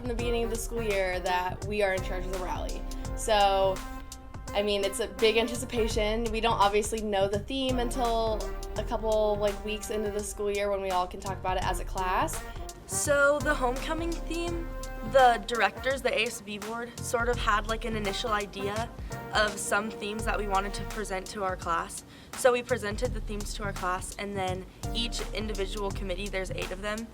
in the beginning of the school year that we are in charge of the rally. So, I mean, it's a big anticipation. We don't obviously know the theme until a couple weeks into the school year when we all can talk about it as a class. So the homecoming theme, the directors, the ASB board, sort of had an initial idea of some themes that we wanted to present to our class. So we presented the themes to our class, and then each individual committee, there's 8 of them,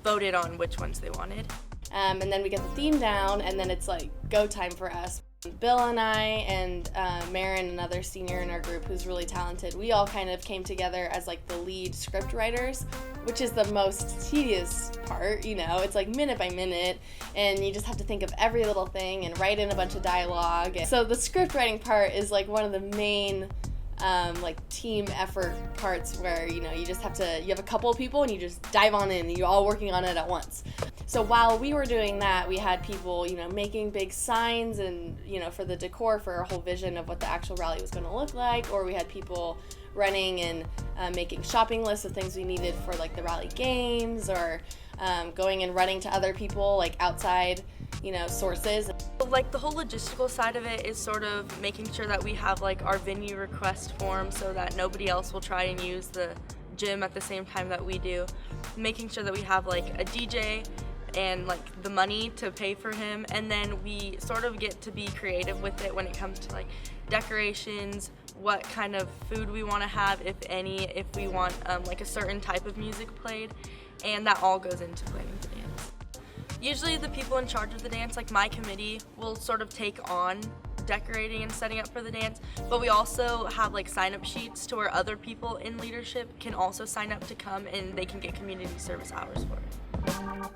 voted on which ones they wanted. And then we get the theme down, and then it's go time for us. Bill and I and Marin, another senior in our group who's really talented, we all kind of came together as the lead script writers, which is the most tedious part, it's minute by minute, and you just have to think of every little thing and write in a bunch of dialogue. So the script writing part is one of the main team effort parts where, you just you have a couple of people and you just dive on in and you're all working on it at once. So while we were doing that, we had people, making big signs and, for the decor, for a whole vision of what the actual rally was going to look like, or we had people running and making shopping lists of things we needed for the rally games, or going and running to other people outside sources. The whole logistical side of it is sort of making sure that we have our venue request form so that nobody else will try and use the gym at the same time that we do. Making sure that we have a DJ and the money to pay for him, and then we sort of get to be creative with it when it comes to decorations, what kind of food we want to have, if any, if we want a certain type of music played, and that all goes into planning the dance. Usually the people in charge of the dance, my committee, will sort of take on decorating and setting up for the dance, but we also have sign-up sheets to where other people in leadership can also sign up to come, and they can get community service hours for it.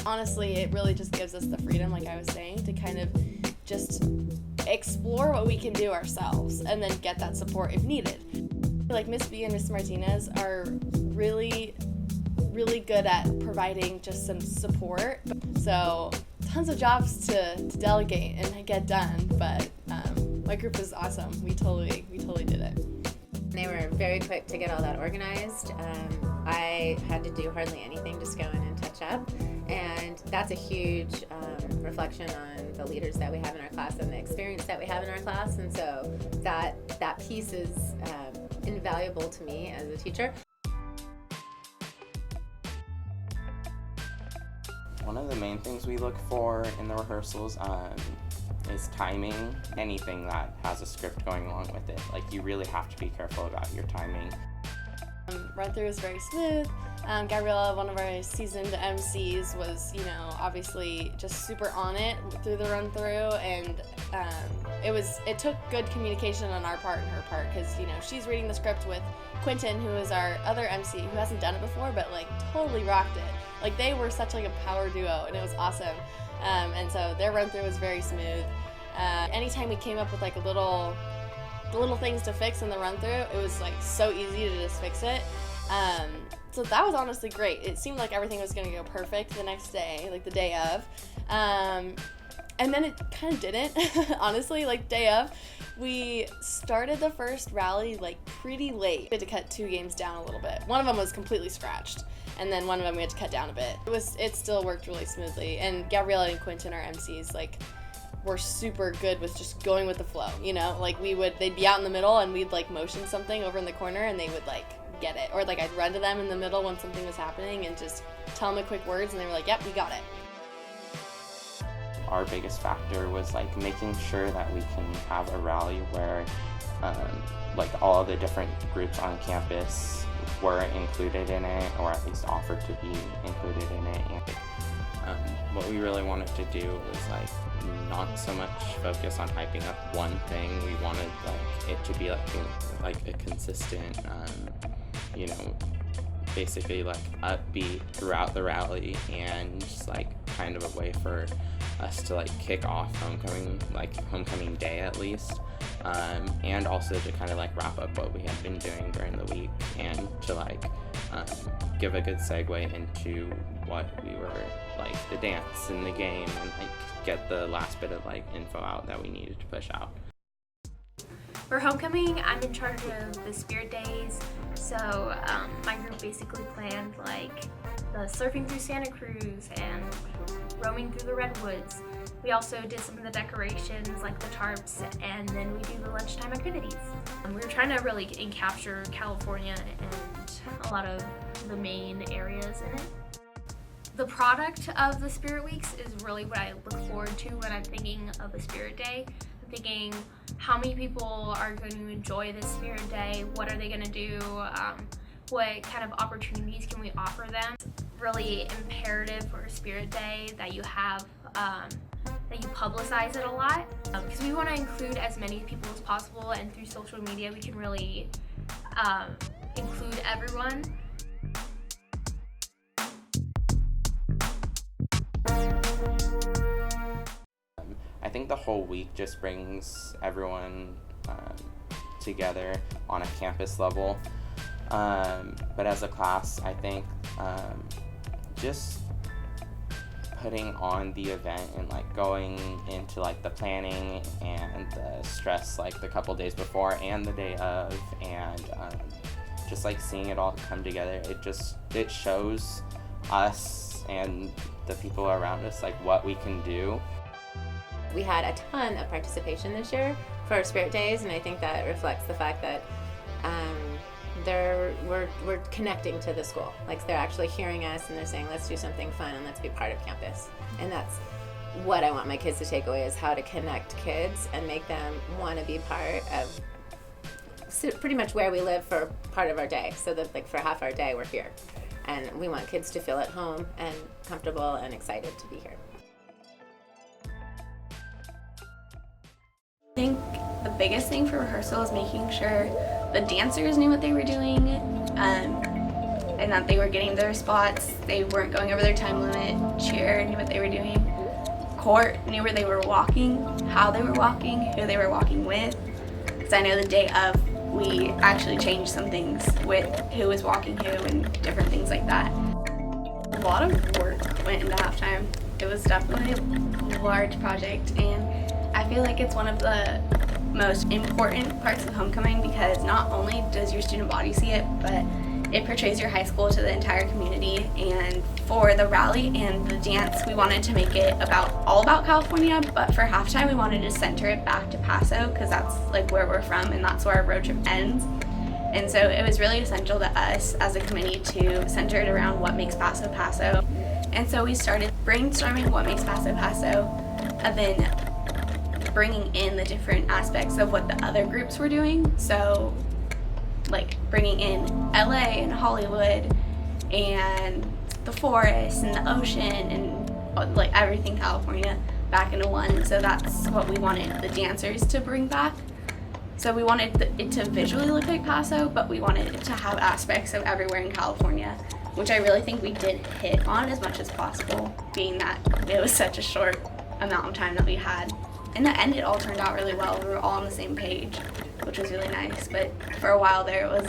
Honestly, it really just gives us the freedom, like I was saying, to kind of just explore what we can do ourselves and then get that support if needed. Miss B and Miss Martinez are really good at providing just some support. So tons of jobs to delegate and get done, but my group is awesome. We totally did it. They were very quick to get all that organized. I had to do hardly anything, just go in and touch up. And that's a huge reflection on the leaders that we have in our class and the experience that we have in our class. And so that piece is invaluable to me as a teacher. One of the main things we look for in the rehearsals is timing. Anything that has a script going along with it. You really have to be careful about your timing. Run through was very smooth. Gabriella, one of our seasoned MCs, was, obviously just super on it through the run through, and it took good communication on our part and her part, because she's reading the script with Quentin, who is our other MC, who hasn't done it before, but totally rocked it. They were such a power duo, and it was awesome. And so their run through was very smooth. Anytime we came up with the little things to fix in the run through, it was so easy to just fix it. So that was honestly great. It seemed like everything was gonna go perfect the next day, the day of. And then it kind of didn't, honestly, day of. We started the first rally pretty late. We had to cut 2 games down a little bit. One of them was completely scratched, and then one of them we had to cut down a bit. It still worked really smoothly, and Gabriella and Quentin, our MCs, were super good with just going with the flow, they'd be out in the middle and we'd motion something over in the corner and they would get it, or I'd run to them in the middle when something was happening and just tell them the quick words and they were like, yep, we got it. Our biggest factor was making sure that we can have a rally where all the different groups on campus were included in it, or at least offered to be included in it. And what we really wanted to do was not so much focus on hyping up one thing. We wanted it to be a consistent, basically upbeat throughout the rally, and just kind of a way for us to kick off homecoming day at least, and also to kind of like wrap up what we had been doing during the week and to like give a good segue into what we were like, the dance and the game, and like get the last bit of like info out that we needed to push out. For homecoming, I'm in charge of the spirit days, so my group basically planned like the surfing through Santa Cruz and roaming through the redwoods. We also did some of the decorations like the tarps, and then we do the lunchtime activities. We were trying to really capture California and a lot of the main areas in it. The product of the Spirit Weeks is really what I look forward to when I'm thinking of a Spirit Day. I'm thinking, how many people are going to enjoy this Spirit Day? What are they going to do? What kind of opportunities can we offer them? It's really imperative for a Spirit Day that you have, that you publicize it a lot, because we want to include as many people as possible, and through social media we can really include everyone. I think the whole week just brings everyone together on a campus level. But as a class, I think just putting on the event and like going into like the planning and the stress like the couple days before and the day of, and just like seeing it all come together, it shows us and the people around us like what we can do. We had a ton of participation this year for our Spirit Days, and I think that reflects the fact that we're connecting to the school. Like, they're actually hearing us and they're saying, let's do something fun and let's be part of campus. And that's what I want my kids to take away, is how to connect kids and make them want to be part of pretty much where we live for part of our day, so that like for half our day we're here. And we want kids to feel at home and comfortable and excited to be here. I think the biggest thing for rehearsal is making sure the dancers knew what they were doing, and that they were getting their spots. They weren't going over their time limit. Cheer knew what they were doing. Court knew where they were walking, how they were walking, who they were walking with. Because I know the day of, we actually changed some things with who was walking who and different things like that. A lot of work went into halftime. It was definitely a large project, and I feel like it's one of the most important parts of homecoming, because not only does your student body see it, but it portrays your high school to the entire community. And for the rally and the dance, we wanted to make it all about California, but for halftime we wanted to center it back to Paso, because that's like where we're from and that's where our road trip ends. And so it was really essential to us as a committee to center it around what makes Paso Paso. And so we started brainstorming what makes Paso Paso, and then bringing in the different aspects of what the other groups were doing. So like bringing in LA and Hollywood and the forest and the ocean and like everything California back into one. So that's what we wanted the dancers to bring back. So we wanted it to visually look like Paso, but we wanted it to have aspects of everywhere in California, which I really think we did hit on as much as possible, being that it was such a short amount of time that we had. In the end, it all turned out really well. We were all on the same page, which was really nice. But for a while there, it was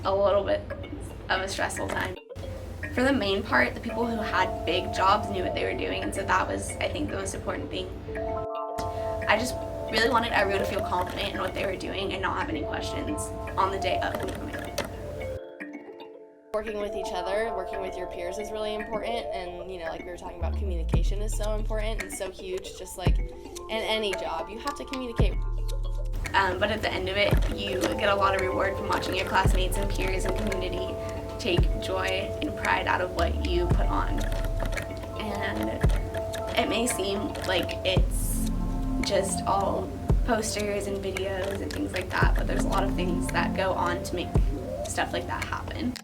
a little bit of a stressful time. For the main part, the people who had big jobs knew what they were doing, and so that was, I think, the most important thing. I just really wanted everyone to feel confident in what they were doing and not have any questions on the day of homecoming. Working with each other, working with your peers is really important, and like we were talking about, communication is so important and so huge. Just like in any job, you have to communicate. But at the end of it, you get a lot of reward from watching your classmates and peers and community take joy and pride out of what you put on. And it may seem like it's just all posters and videos and things like that, but there's a lot of things that go on to make stuff like that happen.